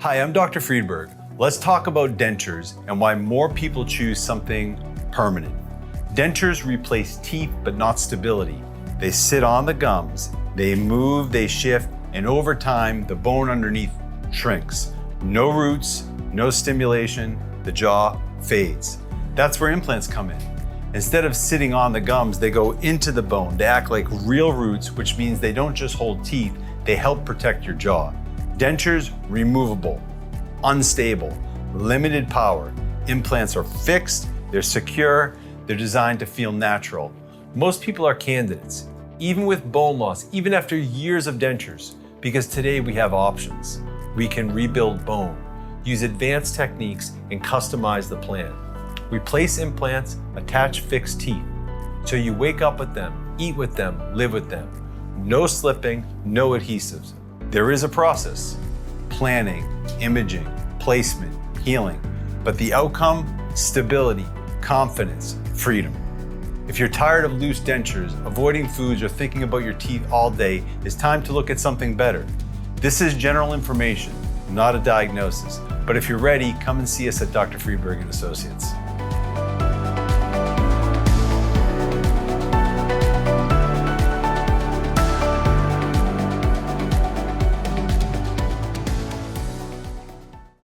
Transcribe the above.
Hi, I'm Dr. Friedberg. Let's talk about dentures and why more people choose something permanent. Dentures replace teeth, but not stability. They sit on the gums, they move, they shift, and over time, the bone underneath shrinks. No roots, no stimulation, the jaw fades. That's where implants come in. Instead of sitting on the gums, they go into the bone. They act like real roots, which means they don't just hold teeth, they help protect your jaw. Dentures, removable, unstable, limited power. Implants are fixed, they're secure, they're designed to feel natural. Most people are candidates, even with bone loss, even after years of dentures, because today we have options. We can rebuild bone, use advanced techniques, and customize the plan. Replace implants, attach fixed teeth, so you wake up with them, eat with them, live with them. No slipping, no adhesives. There is a process: planning, imaging, placement, healing, but the outcome: stability, confidence, freedom. If you're tired of loose dentures, avoiding foods, or thinking about your teeth all day, it's time to look at something better. This is general information, not a diagnosis, but if you're ready, come and see us at Dr. Friedberg & Associates.